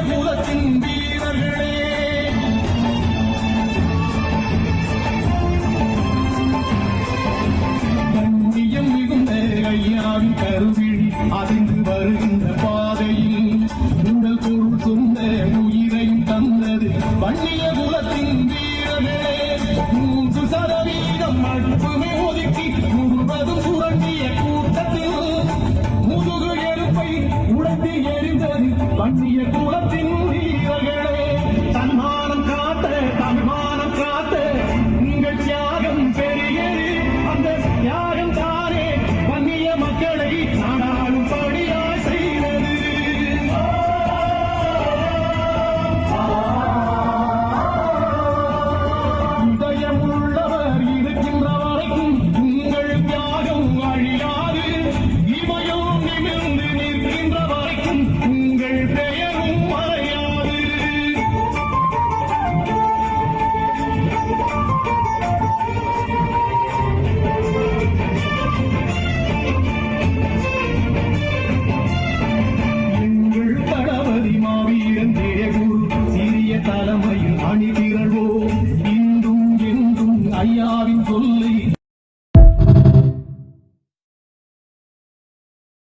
குலத்தின் வீரர்களே, கண்ணியம் மிகுந்த ஐயாவின் கருவிழி அதிர்ந்து வருகின்ற பாதையில் உடல் பொருள் சொந்த உயிரையும் தந்தது வன்னிய குலத்தின் வீரர்களே. 3% மட்டுமே ஒதுக்கி முழுவதும் புரண்டிய கூட்டத்தில் முதுகு எருப்பை உடைத்து எறிந்தது வன்னிய குலத்தின்